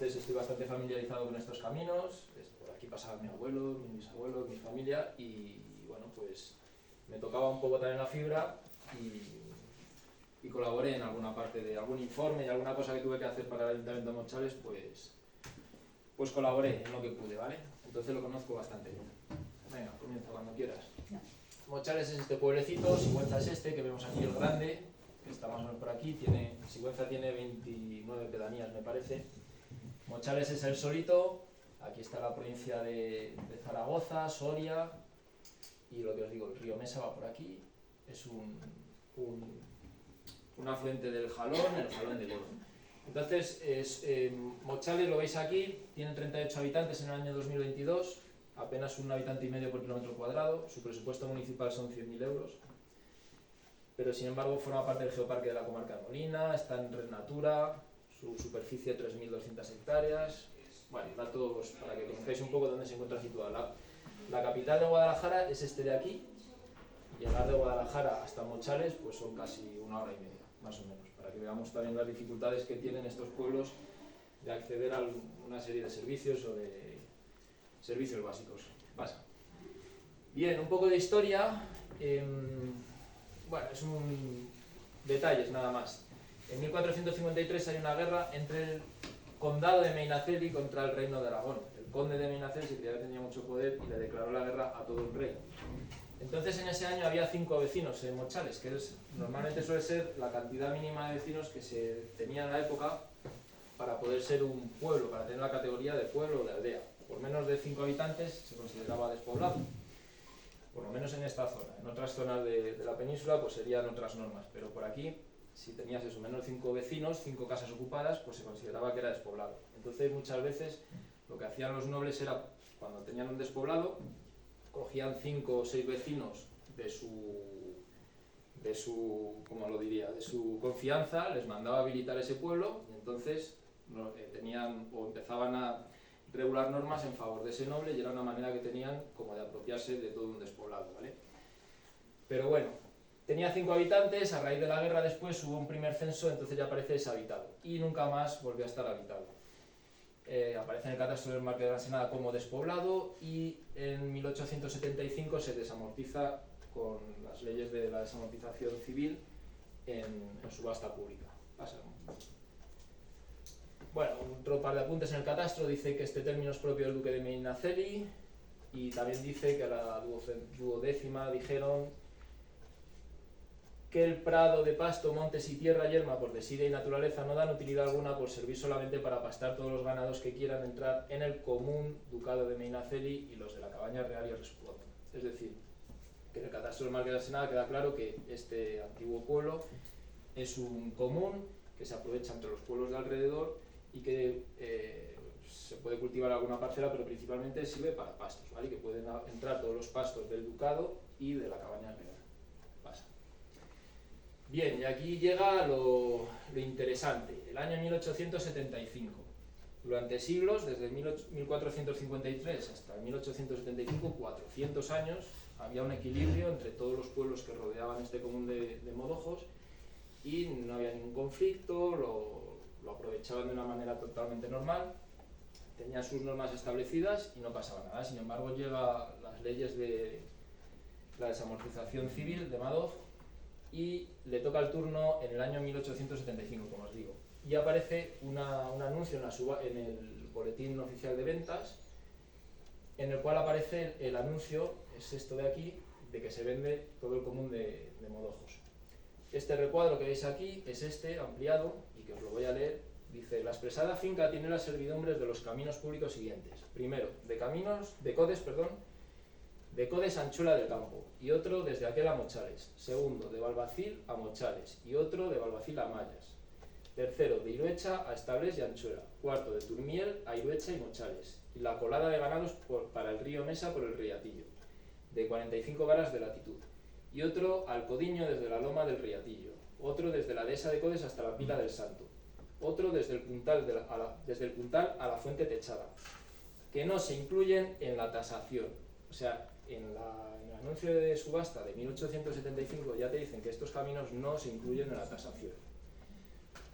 entonces estoy bastante familiarizado con estos caminos. Por aquí pasaba mi abuelo, mi bisabuelo, mi familia, y bueno, pues me tocaba un poco también la fibra y colaboré en alguna parte de algún informe y alguna cosa que tuve que hacer para el Ayuntamiento de Mochales, pues colaboré en lo que pude, ¿vale? Entonces lo conozco bastante bien. Venga, comienza cuando quieras. Mochales es este pueblecito, Sigüenza es este, que vemos aquí el grande, que está más o menos por aquí. Sigüenza tiene 29 pedanías, me parece. Mochales es el solito, aquí está la provincia de Zaragoza, Soria, y lo que os digo, el río Mesa va por aquí, es un afluente del Jalón, el Jalón del Ebro. Entonces, Mochales, lo veis aquí, tiene 38 habitantes en el año 2022, apenas 1,5 habitante por kilómetro cuadrado, su presupuesto municipal son 100.000 euros, pero sin embargo forma parte del geoparque de la comarca de Molina, está en Red Natura, su superficie 3.200 hectáreas. Bueno, datos para que conozcáis un poco dónde se encuentra situada. La capital de Guadalajara es este de aquí. Llegar de Guadalajara hasta Mochales pues son casi 1 hora y media, más o menos, para que veamos también las dificultades que tienen estos pueblos de acceder a una serie de servicios o de servicios básicos. Pasa. Bien, un poco de historia. Bueno, es detalles nada más. En 1453 hay una guerra entre el condado de Medinaceli contra el reino de Aragón. El conde de Medinaceli se creía que tenía mucho poder y le declaró la guerra a todo el reino. Entonces en ese año había 5 vecinos en Mochales, que normalmente suele ser la cantidad mínima de vecinos que se tenía en la época para poder ser un pueblo, para tener la categoría de pueblo o de aldea. Por menos de 5 habitantes se consideraba despoblado, por lo menos en esta zona. En otras zonas de la península pues serían otras normas, pero por aquí, si tenías eso, menos de 5 vecinos, 5 casas ocupadas, pues se consideraba que era despoblado. Entonces muchas veces lo que hacían los nobles era, cuando tenían un despoblado, cogían 5 o 6 vecinos de su ¿cómo lo diría?, de su confianza, les mandaba habilitar ese pueblo y entonces tenían o empezaban a regular normas en favor de ese noble y era una manera que tenían como de apropiarse de todo un despoblado, ¿vale? Pero bueno, tenía 5 habitantes, a raíz de la guerra después hubo un primer censo, entonces ya aparece deshabitado y nunca más volvió a estar habitado. Aparece en el catastro del Marqués de la Ensenada como despoblado y en 1875 se desamortiza con las leyes de la desamortización civil en subasta pública. Pasa. Bueno, otro par de apuntes en el catastro, dice que este término es propio del duque de Medinaceli y también dice que a la duodécima dijeron que el prado de pasto, montes y tierra yerma por desidia y naturaleza no dan utilidad alguna por servir solamente para pastar todos los ganados que quieran entrar en el común ducado de Medinaceli y los de la cabaña real y el resguardo. Es decir, que en el catastro del Marqués de la Ensenada queda claro que este antiguo pueblo es un común que se aprovecha entre los pueblos de alrededor y que se puede cultivar alguna parcela, pero principalmente sirve para pastos, ¿vale? Que pueden entrar todos los pastos del ducado y de la cabaña real. Pasa. Bien, y aquí llega lo interesante, el año 1875. Durante siglos, desde 1453 hasta 1875, 400 años, había un equilibrio entre todos los pueblos que rodeaban este común de Modojos y no había ningún conflicto, lo aprovechaban de una manera totalmente normal, tenían sus normas establecidas y no pasaba nada. Sin embargo, llegan las leyes de la desamortización civil de Madoz y le toca el turno en el año 1875, como os digo. Y aparece un anuncio en el boletín oficial de ventas, en el cual aparece el anuncio, es esto de aquí, de que se vende todo el común de Modojos. Este recuadro que veis aquí es este, ampliado, y que os lo voy a leer. Dice: la expresada finca tiene las servidumbres de los caminos públicos siguientes. Primero, de Codes a Anchuela del Campo, y otro desde aquel a Mochales. Segundo, de Balbacil a Mochales, y otro de Balbacil a Mayas. Tercero, de Iruecha a Estables y Anchuela. Cuarto, de Turmiel a Iruecha y Mochales. Y la colada de ganados para el río Mesa por el Riatillo, de 45 varas de latitud. Y otro al Codiño desde la loma del Riatillo. Otro desde la dehesa de Codes hasta la Pila del Santo. Otro desde el Puntal a la Fuente Techada, que no se incluyen en la tasación. O sea, en el anuncio de subasta de 1875 ya te dicen que estos caminos no se incluyen en la tasación.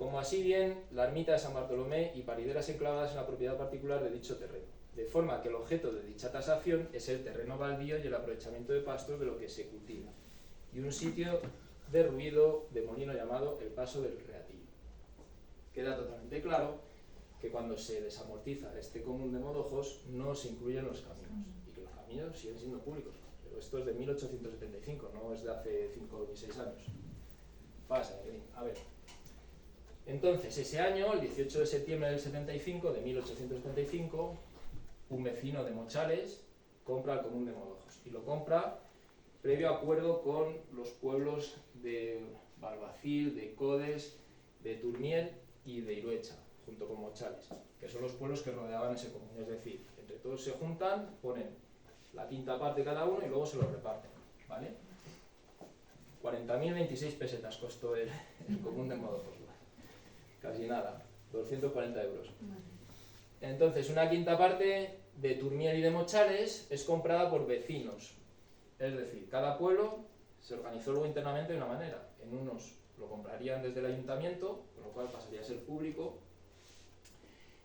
como así bien la ermita de San Bartolomé y parideras enclavadas en la propiedad particular de dicho terreno, de forma que el objeto de dicha tasación es el terreno baldío y el aprovechamiento de pastos de lo que se cultiva, y un sitio derruido de molino llamado el Paso del Reatillo. Queda totalmente claro que cuando se desamortiza este común de Modojos no se incluyen los caminos, y que los caminos siguen siendo públicos, pero esto es de 1875, no es de hace 5 ni 6 años. Pasa, a ver. Entonces, ese año, el 18 de septiembre del 75, de 1875, un vecino de Mochales compra el común de Modojos, y lo compra previo acuerdo con los pueblos de Balbacil, de Codes, de Turmiel y de Iruecha, junto con Mochales, que son los pueblos que rodeaban ese común. Es decir, entre todos se juntan, ponen la quinta parte cada uno y luego se lo reparten, ¿vale? 40.026 pesetas costó el común de Modojos, casi nada, 240 euros. Entonces, una quinta parte de Turmiel y de Mochales es comprada por vecinos, es decir, cada pueblo se organizó luego internamente de una manera. En unos lo comprarían desde el ayuntamiento, con lo cual pasaría a ser público,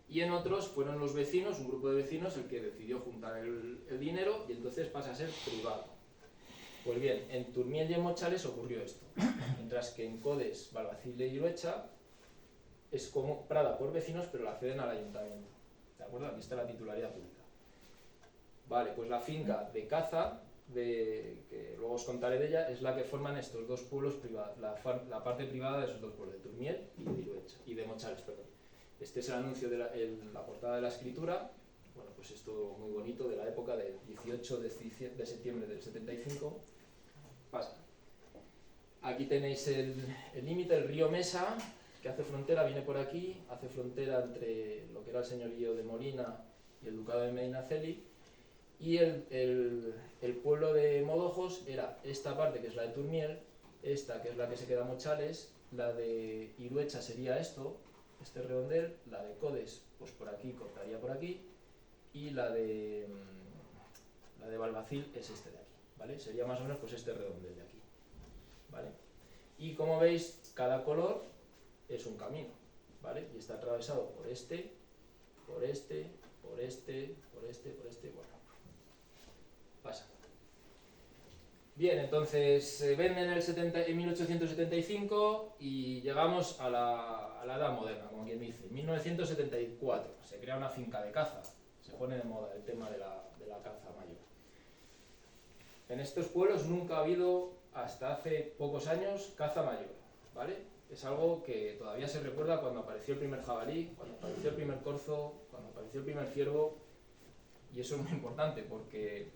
y en otros fueron los vecinos, un grupo de vecinos, el que decidió juntar el dinero, y entonces pasa a ser privado. Pues bien, en Turmiel y en Mochales ocurrió esto, mientras que en Codes, Balbacil y Iruecha es comprada por vecinos, pero la ceden al ayuntamiento. ¿De acuerdo? Aquí está la titularidad pública. Vale, pues la finca de Caza, que luego os contaré de ella, es la que forman estos dos pueblos privados, la parte privada de esos dos pueblos, de Turmiel y de Iruecha, y de Mochales, perdón. Este es el anuncio de la portada de la escritura. Bueno, pues esto muy bonito, de la época del 18 de septiembre del 75. Pasa. Aquí tenéis el límite, el río Mesa, que hace frontera, viene por aquí, hace frontera entre lo que era el señorío de Molina y el ducado de Medinaceli, y el pueblo de Modojos era esta parte, que es la de Turmiel, esta, que es la que se queda Mochales, la de Iruecha sería esto, este redondel, la de Codes, pues por aquí, cortaría por aquí, y la de Balbacil es este de aquí, ¿vale? Sería más o menos pues este redondel de aquí, ¿vale? Y como veis, cada color es un camino, ¿vale? Y está atravesado por este, por este, por este, por este, por este, bueno. Pasa. Bien, entonces se vende en 1875 y llegamos a la edad moderna, como quien dice. En 1974 se crea una finca de caza, se pone de moda el tema de la caza mayor. En estos pueblos nunca ha habido, hasta hace pocos años, caza mayor, ¿vale? Es algo que todavía se recuerda cuando apareció el primer jabalí, cuando apareció el primer corzo, cuando apareció el primer ciervo, y eso es muy importante porque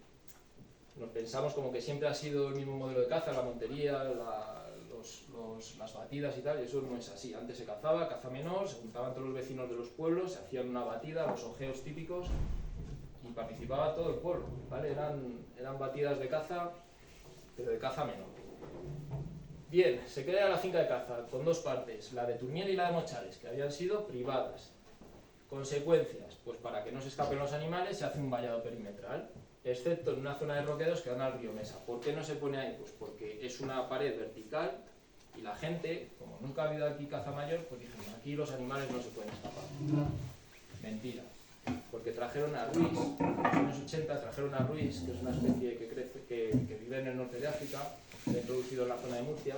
nos pensamos como que siempre ha sido el mismo modelo de caza, la montería, las batidas y tal, y eso no es así. Antes se cazaba, caza menor, se juntaban todos los vecinos de los pueblos, se hacían una batida, los ojeos típicos, y participaba todo el pueblo, ¿vale? Eran batidas de caza, pero de caza menor. Bien, se crea la finca de caza con dos partes, la de Turmiel y la de Mochales, que habían sido privadas. Consecuencias, pues para que no se escapen los animales se hace un vallado perimetral, excepto en una zona de roquedos que dan al río Mesa. ¿Por qué no se pone ahí? Pues porque es una pared vertical y la gente, como nunca ha habido aquí caza mayor, pues dijeron, aquí los animales no se pueden escapar. Mentira, porque trajeron a Ruiz, en los años 80 trajeron a Ruiz, que es una especie que vive en el norte de África, se ha introducido en la zona de Murcia.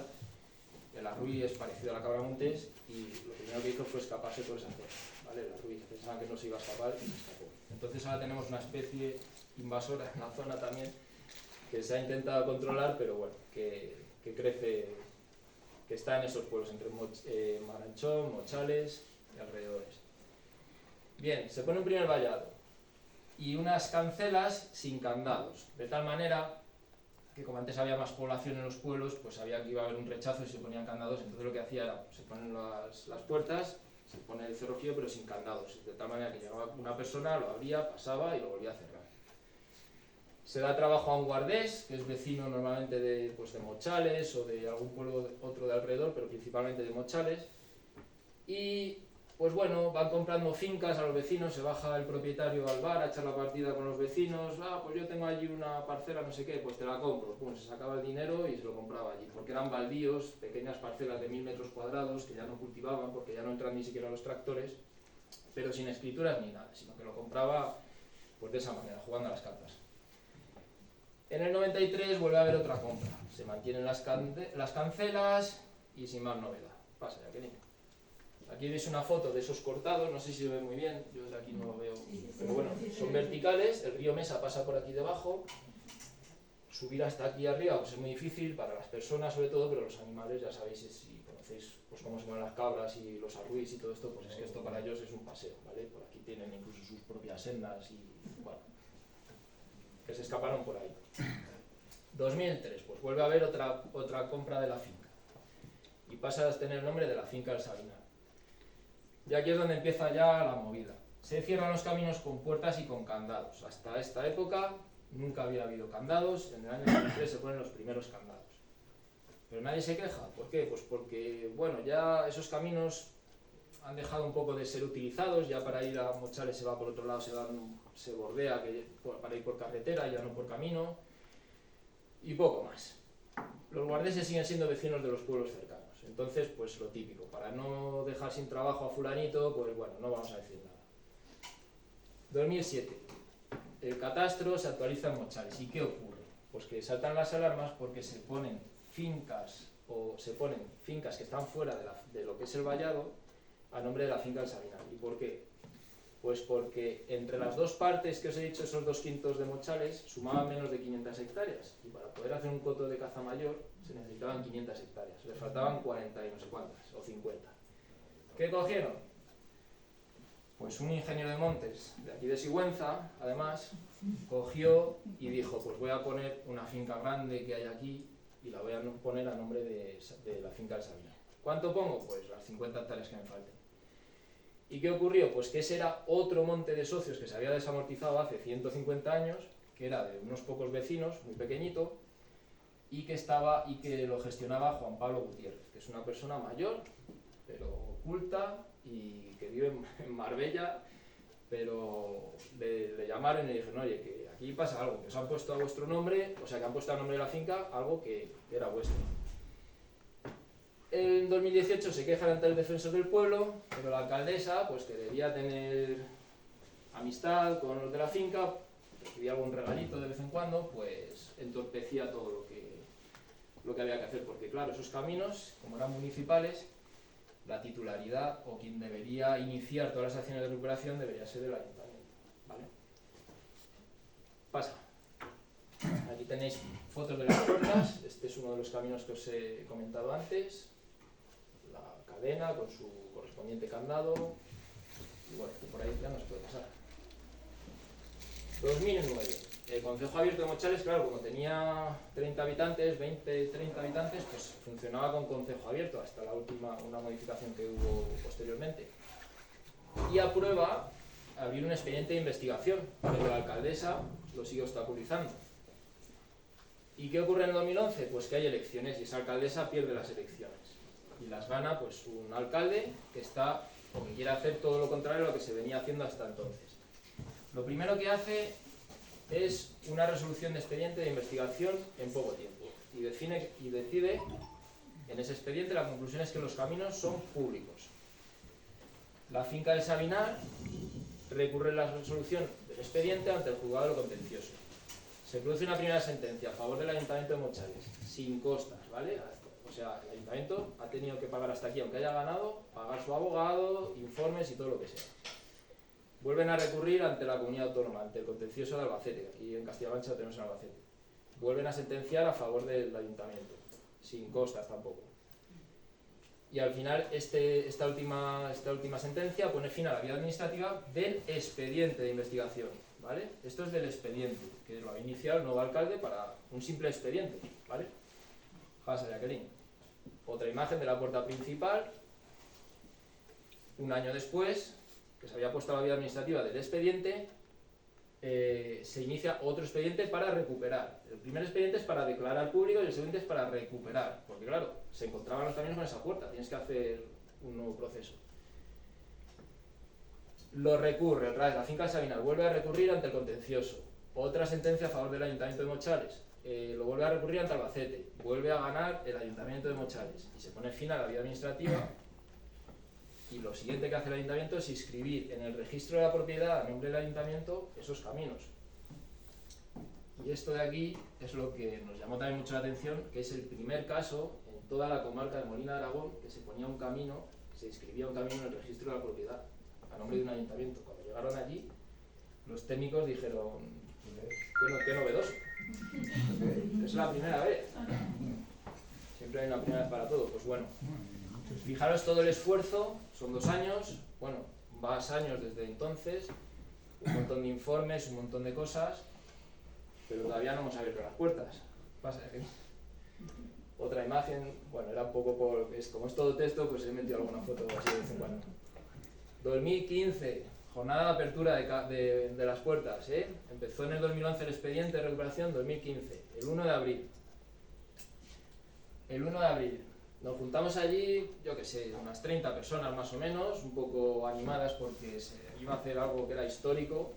El arruí es parecido a la cabra montés y lo primero que hizo fue escaparse por esa zona, ¿vale? El arruí pensaban que no se iba a escapar y se escapó. Entonces ahora tenemos una especie invasora en la zona también que se ha intentado controlar, pero bueno, que crece, que está en esos pueblos, entre Maranchón, Mochales y alrededores. Bien, se pone un primer vallado y unas cancelas sin candados, de tal manera que como antes había más población en los pueblos, pues sabía que iba a haber un rechazo y se ponían candados. Entonces lo que hacía era, se ponen las puertas, se pone el cerrojío pero sin candados, de tal manera que llegaba una persona, lo abría, pasaba y lo volvía a cerrar. Se da trabajo a un guardés, que es vecino normalmente de Mochales o de algún pueblo otro de alrededor, pero principalmente de Mochales, y pues bueno, van comprando fincas a los vecinos, se baja el propietario al bar a echar la partida con los vecinos, pues yo tengo allí una parcela, no sé qué, pues te la compro, pum, se sacaba el dinero y se lo compraba allí, porque eran baldíos, pequeñas parcelas de 1000 metros cuadrados que ya no cultivaban, porque ya no entran ni siquiera los tractores, pero sin escrituras ni nada, sino que lo compraba pues de esa manera, jugando a las cartas. En el 93 vuelve a haber otra compra, se mantienen las cancelas y sin más novedad. Pasa, Jacqueline. Aquí veis una foto de esos cortados, no sé si se ve muy bien, yo desde aquí no lo veo, pero bueno, son verticales, el río Mesa pasa por aquí debajo, subir hasta aquí arriba pues es muy difícil para las personas sobre todo, pero los animales ya sabéis, si conocéis pues cómo se mueven las cabras y los arruís y todo esto, pues es que esto para ellos es un paseo, ¿vale? Por aquí tienen incluso sus propias sendas y bueno, que se escaparon por ahí. 2003, pues vuelve a haber otra compra de la finca y pasa a tener el nombre de la finca El Sabinar. Y aquí es donde empieza ya la movida. Se cierran los caminos con puertas y con candados. Hasta esta época nunca había habido candados, en el año 2003 se ponen los primeros candados. Pero nadie se queja, ¿por qué? Pues porque, bueno, ya esos caminos han dejado un poco de ser utilizados, ya para ir a Mochales se va por otro lado, se bordea para ir por carretera, ya no por camino, y poco más. Los guardeses siguen siendo vecinos de los pueblos cercanos. Entonces, pues lo típico, para no dejar sin trabajo a fulanito, pues bueno, no vamos a decir nada. 2007, el catastro se actualiza en Mochales. ¿Y qué ocurre? Pues que saltan las alarmas porque se ponen fincas que están fuera de lo que es el vallado a nombre de la finca El Sabinar. ¿Y por qué? Pues porque entre las dos partes que os he dicho, esos 2 quintos de Mochales, sumaban menos de 500 hectáreas. Y para poder hacer un coto de caza mayor se necesitaban 500 hectáreas. Les faltaban 40 y no sé cuántas, o 50. ¿Qué cogieron? Pues un ingeniero de montes de aquí de Sigüenza, además, cogió y dijo, pues voy a poner una finca grande que hay aquí y la voy a poner a nombre de la finca del Sabinar. ¿Cuánto pongo? Pues las 50 hectáreas que me falten. ¿Y qué ocurrió? Pues que ese era otro monte de socios que se había desamortizado hace 150 años, que era de unos pocos vecinos, muy pequeñito, y que lo gestionaba Juan Pablo Gutiérrez, que es una persona mayor, pero culta, y que vive en Marbella, pero le llamaron y le dijeron, oye, que aquí pasa algo, que os han puesto a vuestro nombre, o sea, que han puesto a nombre de la finca algo que era vuestro. En 2018 se quejan ante el defensor del pueblo, pero la alcaldesa, pues que debía tener amistad con los de la finca, recibía algún regalito de vez en cuando, pues entorpecía todo lo que había que hacer, porque claro, esos caminos, como eran municipales, la titularidad o quien debería iniciar todas las acciones de recuperación debería ser el ayuntamiento, ¿vale? Pasa. Aquí tenéis fotos de las puertas, este es uno de los caminos que os he comentado antes, la cadena con su correspondiente candado, y bueno, que por ahí ya nos puede pasar. 2009. El Concejo Abierto de Mochales, claro, como tenía 30 habitantes, 20, 30 habitantes, pues funcionaba con Concejo Abierto, hasta una modificación que hubo posteriormente. Y aprueba abrir un expediente de investigación, pero la alcaldesa lo sigue obstaculizando. ¿Y qué ocurre en el 2011? Pues que hay elecciones y esa alcaldesa pierde las elecciones. Y las gana pues un alcalde que quiere hacer todo lo contrario a lo que se venía haciendo hasta entonces. Lo primero que hace es una resolución de expediente de investigación en poco tiempo y decide en ese expediente la conclusión es que los caminos son públicos. La finca del Sabinar recurre la resolución del expediente ante el juzgado de lo contencioso. Se produce una primera sentencia a favor del Ayuntamiento de Mochales, sin costas, ¿vale? O sea, el Ayuntamiento ha tenido que pagar hasta aquí, aunque haya ganado, pagar su abogado, informes y todo lo que sea. Vuelven a recurrir ante la comunidad autónoma, ante el contencioso de Albacete, aquí en Castilla-La Mancha tenemos en Albacete. Vuelven a sentenciar a favor del Ayuntamiento, sin costas tampoco. Y al final esta última sentencia pone fin a la vía administrativa del expediente de investigación, ¿vale? Esto es del expediente, que lo ha iniciado el nuevo alcalde para un simple expediente, ¿vale? Pasa, Jacqueline. Otra imagen de la puerta principal. Un año después, que se había puesto la vía administrativa del expediente, se inicia otro expediente para recuperar. El primer expediente es para declarar público y el segundo es para recuperar, porque claro, se encontraban los caminos con esa puerta, tienes que hacer un nuevo proceso. Lo recurre otra vez, la finca Sabinas vuelve a recurrir ante el contencioso. Otra sentencia a favor del Ayuntamiento de Mochales. Lo vuelve a recurrir ante Albacete. Vuelve a ganar el Ayuntamiento de Mochales. Y se pone fin a la vida administrativa. Y lo siguiente que hace el Ayuntamiento es inscribir en el registro de la propiedad a nombre del Ayuntamiento esos caminos. Y esto de aquí es lo que nos llamó también mucho la atención, que es el primer caso en toda la comarca de Molina de Aragón que se ponía un camino, se inscribía un camino en el registro de la propiedad a nombre de un ayuntamiento. Cuando llegaron allí, los técnicos dijeron, qué novedoso. Es la primera vez. Siempre hay una primera vez para todo. Pues bueno, fijaros todo el esfuerzo, son 2 años, bueno, más años desde entonces, un montón de informes, un montón de cosas, pero todavía no hemos abierto las puertas. Pasa que otra imagen, bueno, era un poco por, como es todo texto, pues he metido alguna foto así de vez en cuando. 2015, jornada de apertura de las puertas, ¿eh? Empezó en el 2011 el expediente de recuperación, 2015, el 1 de abril. El 1 de abril. Nos juntamos allí, yo que sé, unas 30 personas más o menos, un poco animadas porque se iba a hacer algo que era histórico.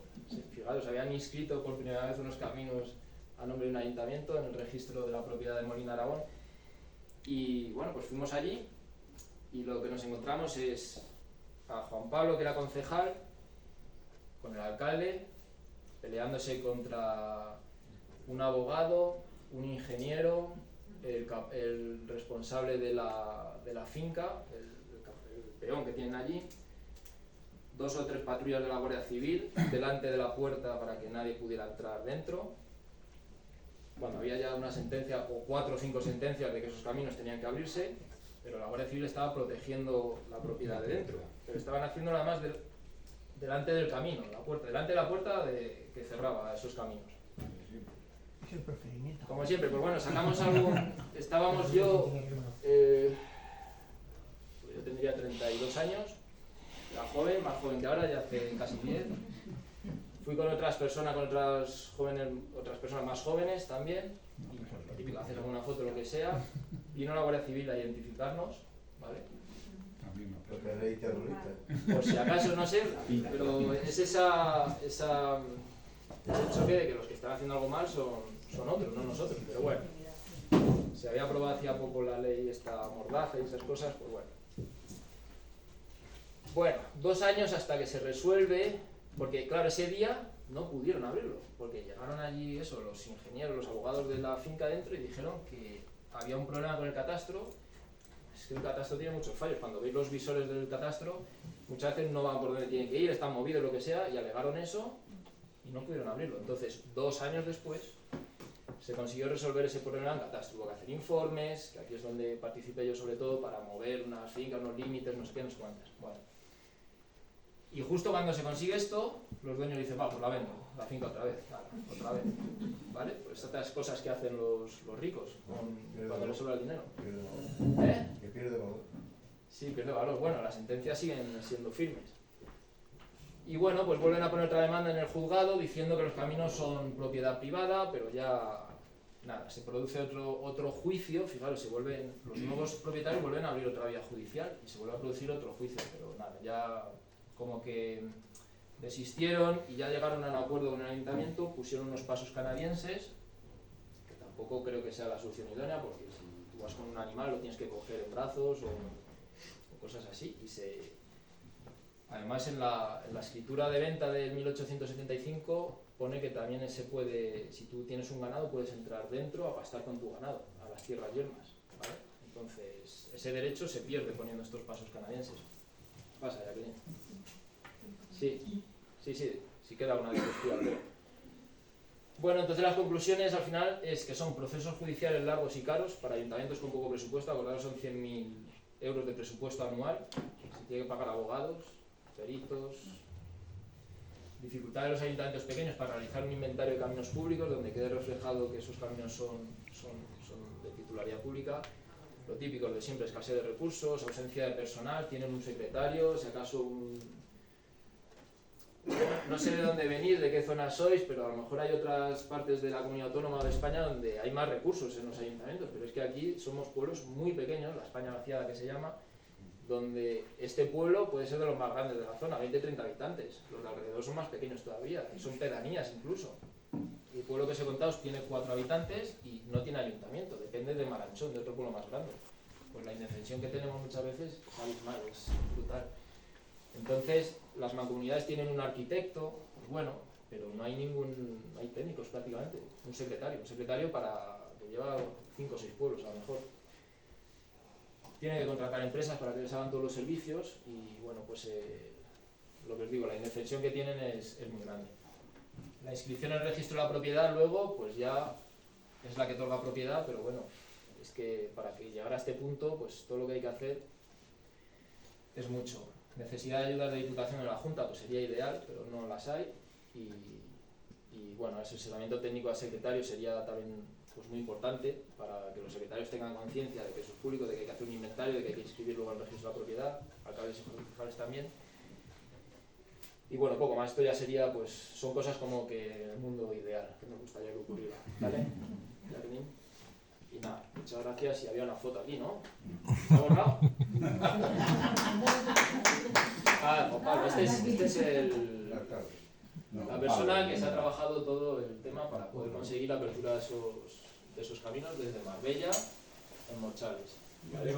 Fijaros, se habían inscrito por primera vez unos caminos a nombre de un ayuntamiento en el registro de la propiedad de Molina de Aragón. Y bueno, pues fuimos allí y lo que nos encontramos es a Juan Pablo, que era concejal, con el alcalde, peleándose contra un abogado, un ingeniero, el responsable de la finca, el peón que tienen allí, 2 o 3 patrullas de la Guardia Civil delante de la puerta para que nadie pudiera entrar dentro. Cuando había ya una sentencia, o 4 o 5 sentencias de que esos caminos tenían que abrirse, pero la Guardia Civil estaba protegiendo la propiedad de dentro. Pero estaban haciendo nada más delante del camino, la puerta, delante de la puerta que cerraba esos caminos. Como siempre, pues bueno, sacamos algo. Estábamos yo tendría 32 años, era joven, más joven que ahora, ya hace casi 10. Fui con otras personas, otras personas más jóvenes también, y pues, lo típico, hacer alguna foto, lo que sea. Vino la Guardia Civil a identificarnos, ¿vale? Por si acaso, no sé, pero es ese choque de que los que están haciendo algo mal son otros, no nosotros, pero bueno. Se había aprobado hacía poco la ley esta mordaza y esas cosas, pues bueno. Bueno, 2 años hasta que se resuelve, porque claro, ese día no pudieron abrirlo, porque llegaron allí los ingenieros, los abogados de la finca dentro y dijeron que había un problema con el catastro. Es que el catastro tiene muchos fallos, cuando veis los visores del catastro, muchas veces no van por donde tienen que ir, están movidos, lo que sea, y alegaron eso y no pudieron abrirlo. Entonces, 2 años después, se consiguió resolver ese problema en catastro. Hubo que hacer informes, que aquí es donde participé yo sobre todo, para mover unas fincas, unos límites, no sé qué, no sé cuántas. Bueno. Y justo cuando se consigue esto, los dueños dicen, va, pues la vendo, la finca otra vez, otra vez. ¿Vale? Pues estas cosas que hacen los ricos cuando les sobra el dinero. Que pierde valor. Sí, pierde valor. Bueno, las sentencias siguen siendo firmes. Y bueno, pues vuelven a poner otra demanda en el juzgado diciendo que los caminos son propiedad privada, pero ya nada, se produce otro juicio. Fijaros, los nuevos propietarios vuelven a abrir otra vía judicial y se vuelve a producir otro juicio, pero nada, ya como que desistieron y ya llegaron a un acuerdo con el ayuntamiento, pusieron unos pasos canadienses, que tampoco creo que sea la solución idónea, porque si tú vas con un animal lo tienes que coger en brazos o cosas así, y además en la escritura de venta del 1875 pone que también si tú tienes un ganado puedes entrar dentro a pastar con tu ganado, a las tierras yermas, ¿vale? Entonces ese derecho se pierde poniendo estos pasos canadienses. ¿Qué pasa, Jacqueline? Sí queda una diapositiva, creo. Bueno, entonces las conclusiones al final es que son procesos judiciales largos y caros para ayuntamientos con poco presupuesto. Acordaros, son 100.000 euros de presupuesto anual, se tiene que pagar abogados, peritos. Dificultad de los ayuntamientos pequeños para realizar un inventario de caminos públicos donde quede reflejado que esos caminos son de titularidad pública. Lo típico de siempre, escasez de recursos, ausencia de personal, tienen un secretario, si acaso no sé de dónde venís, de qué zona sois, pero a lo mejor hay otras partes de la comunidad autónoma de España donde hay más recursos en los ayuntamientos, pero es que aquí somos pueblos muy pequeños, la España vaciada que se llama, donde este pueblo puede ser de los más grandes de la zona, 20-30 habitantes. Los de alrededor son más pequeños todavía, y son pedanías incluso. El pueblo que os he contado tiene 4 habitantes y no tiene ayuntamiento, depende de Maranchón, de otro pueblo más grande. Pues la indefensión que tenemos muchas veces es abismal, es brutal. Entonces, las mancomunidades tienen un arquitecto, pues bueno, pero no hay no hay técnicos prácticamente, un secretario que lleva 5 o 6 pueblos a lo mejor. Tiene que contratar empresas para que les hagan todos los servicios y bueno, pues lo que os digo, la indefensión que tienen es muy grande. La inscripción en el registro de la propiedad luego, pues ya es la que otorga propiedad, pero bueno, es que para que llegara a este punto, pues todo lo que hay que hacer es mucho. Necesidad de ayudas de Diputación en la Junta, pues sería ideal, pero no las hay. Y bueno, el asesoramiento técnico al secretario sería también pues muy importante para que los secretarios tengan conciencia de que eso es público, de que hay que hacer un inventario, de que hay que inscribir luego en el registro de la propiedad, alcaldes y concejales también. Y bueno, poco más, esto ya sería, pues son cosas como que el mundo ideal que me gustaría que ocurriera, ¿vale? Y nada, muchas gracias. Y había una foto aquí, ¿no? ¿Se ha borrado? Ah, Juan Pablo, este es la persona que se ha trabajado todo el tema para poder conseguir la apertura de esos caminos desde Marbella en Morchales. ¿Vale?